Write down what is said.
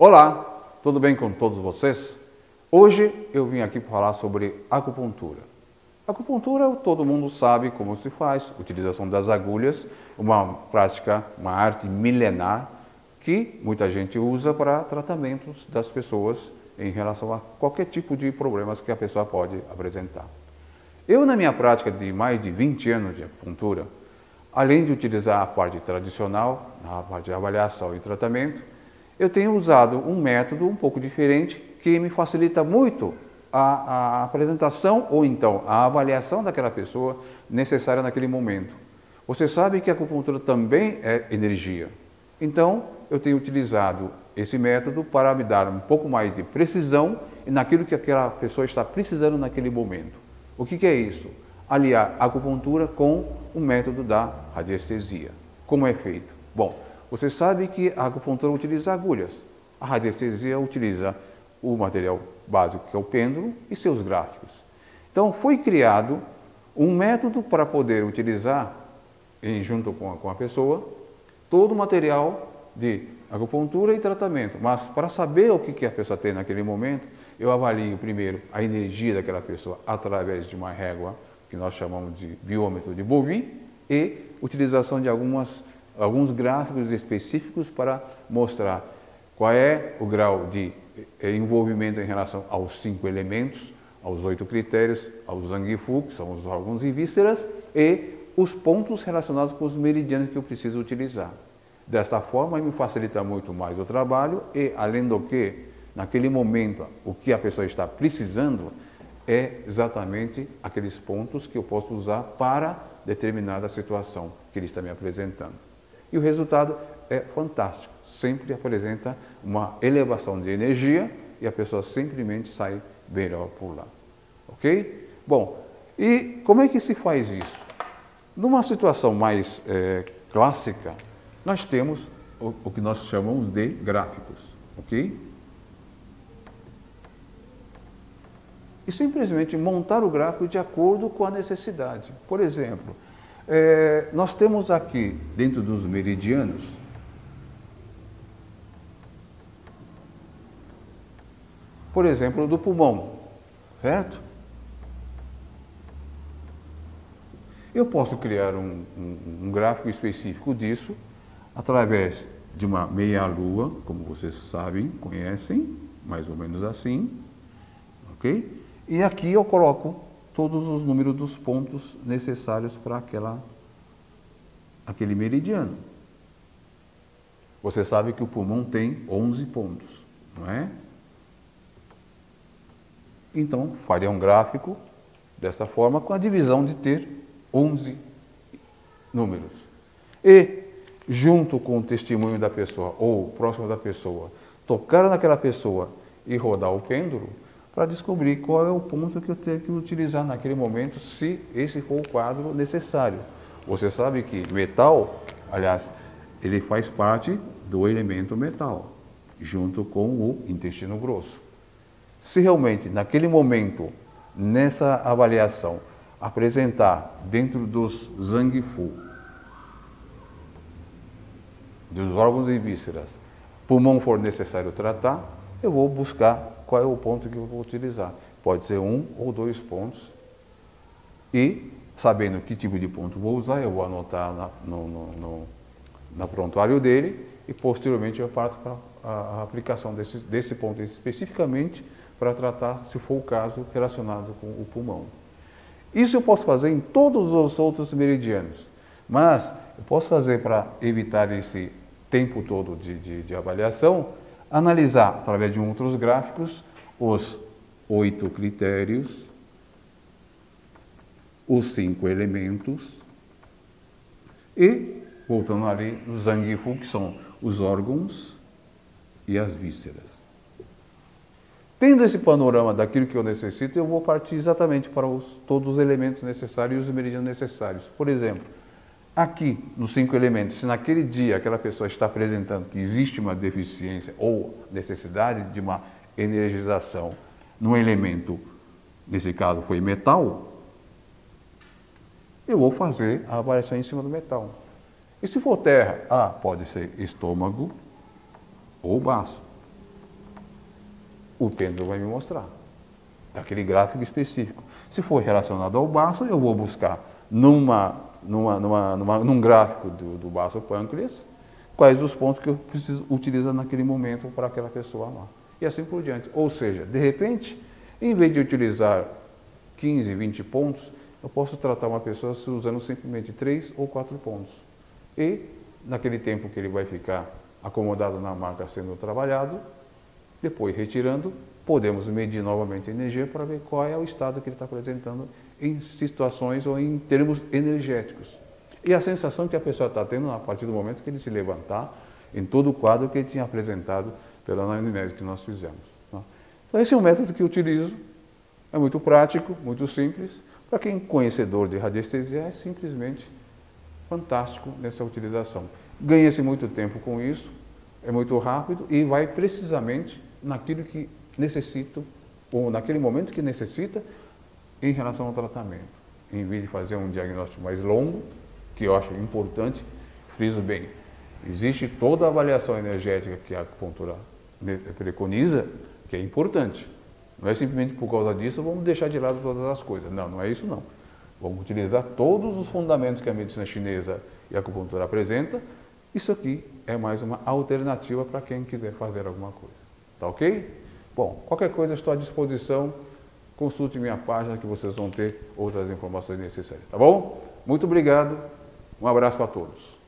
Olá, tudo bem com todos vocês? Hoje eu vim aqui para falar sobre acupuntura. Acupuntura, todo mundo sabe como se faz, utilização das agulhas, uma prática, uma arte milenar que muita gente usa para tratamentos das pessoas em relação a qualquer tipo de problemas que a pessoa pode apresentar. Eu, na minha prática de mais de 20 anos de acupuntura, além de utilizar a parte tradicional, a parte de avaliação e tratamento, eu tenho usado um método um pouco diferente que me facilita muito a apresentação ou então a avaliação daquela pessoa necessária naquele momento. Você sabe que a acupuntura também é energia. Então, eu tenho utilizado esse método para me dar um pouco mais de precisão naquilo que aquela pessoa está precisando naquele momento. O que é isso? Aliar a acupuntura com o método da radiestesia. Como é feito? Bom, você sabe que a acupuntura utiliza agulhas. A radiestesia utiliza o material básico, que é o pêndulo, e seus gráficos. Então, foi criado um método para poder utilizar, junto com a pessoa, todo o material de acupuntura e tratamento. Mas, para saber o que a pessoa tem naquele momento, eu avalio primeiro a energia daquela pessoa através de uma régua, que nós chamamos de biômetro de Bovie, e utilização de alguns gráficos específicos para mostrar qual é o grau de envolvimento em relação aos 5 elementos, aos 8 critérios, aos Zangifu, que são os órgãos e vísceras, e os pontos relacionados com os meridianos que eu preciso utilizar. Desta forma, me facilita muito mais o trabalho e, além do que, naquele momento, o que a pessoa está precisando é exatamente aqueles pontos que eu posso usar para determinada situação que ele está me apresentando. E o resultado é fantástico, sempre apresenta uma elevação de energia e a pessoa simplesmente sai melhor por lá. Ok? Bom, e como é que se faz isso? Numa situação mais clássica, nós temos o que nós chamamos de gráficos, ok? E simplesmente montar o gráfico de acordo com a necessidade. Por exemplo, nós temos aqui, dentro dos meridianos, por exemplo, do pulmão, certo? Eu posso criar um gráfico específico disso, através de uma meia-lua, como vocês sabem, conhecem, mais ou menos assim, ok? E aqui eu coloco todos os números dos pontos necessários para aquele meridiano. Você sabe que o pulmão tem 11 pontos, não é? Então, faria um gráfico dessa forma, com a divisão de ter 11 números. E, junto com o testemunho da pessoa, ou próximo da pessoa, tocar naquela pessoa e rodar o pêndulo, para descobrir qual é o ponto que eu tenho que utilizar naquele momento, se esse for o quadro necessário. Você sabe que metal, aliás, ele faz parte do elemento metal, junto com o intestino grosso. Se realmente, naquele momento, nessa avaliação, apresentar dentro dos Zangifu, dos órgãos e vísceras, pulmão for necessário tratar, eu vou buscar qual é o ponto que eu vou utilizar. Pode ser 1 ou 2 pontos. E, sabendo que tipo de ponto vou usar, eu vou anotar no prontuário dele e, posteriormente, eu parto para a aplicação desse ponto especificamente para tratar, se for o caso, relacionado com o pulmão. Isso eu posso fazer em todos os outros meridianos, mas eu posso fazer, para evitar esse tempo todo de avaliação, analisar, através de outros gráficos, os 8 critérios, os 5 elementos e, voltando ali, os Zangifu, que são os órgãos e as vísceras. Tendo esse panorama daquilo que eu necessito, eu vou partir exatamente para todos os elementos necessários e os meridianos necessários. Por exemplo, aqui, nos 5 elementos, se naquele dia aquela pessoa está apresentando que existe uma deficiência ou necessidade de uma energização num elemento, nesse caso foi metal, eu vou fazer a avaliação em cima do metal. E se for terra, pode ser estômago ou baço. o pêndulo vai me mostrar, daquele gráfico específico. Se for relacionado ao baço, eu vou buscar num gráfico do baço pâncreas, quais os pontos que eu preciso utilizar naquele momento para aquela pessoa lá. E assim por diante. Ou seja, de repente, em vez de utilizar 15, 20 pontos, eu posso tratar uma pessoa usando simplesmente 3 ou 4 pontos. E, naquele tempo que ele vai ficar acomodado na maca sendo trabalhado, depois retirando, podemos medir novamente a energia para ver qual é o estado que ele está apresentando em situações ou em termos energéticos. E a sensação que a pessoa está tendo a partir do momento que ele se levantar em todo o quadro que ele tinha apresentado pela anamnese que nós fizemos. Então esse é um método que eu utilizo, é muito prático, muito simples. Para quem é conhecedor de radiestesia, é simplesmente fantástico nessa utilização. Ganha-se muito tempo com isso, é muito rápido e vai precisamente naquilo que necessito, ou naquele momento que necessita, em relação ao tratamento. Em vez de fazer um diagnóstico mais longo, que eu acho importante, friso bem, existe toda a avaliação energética que a acupuntura preconiza, que é importante. Não é simplesmente por causa disso vamos deixar de lado todas as coisas. Não, não é isso não. Vamos utilizar todos os fundamentos que a medicina chinesa e a acupuntura apresenta. Isso aqui é mais uma alternativa para quem quiser fazer alguma coisa. Tá ok? Bom, qualquer coisa estou à disposição. Consulte minha página que vocês vão ter outras informações necessárias. Tá bom? Muito obrigado. Um abraço para todos.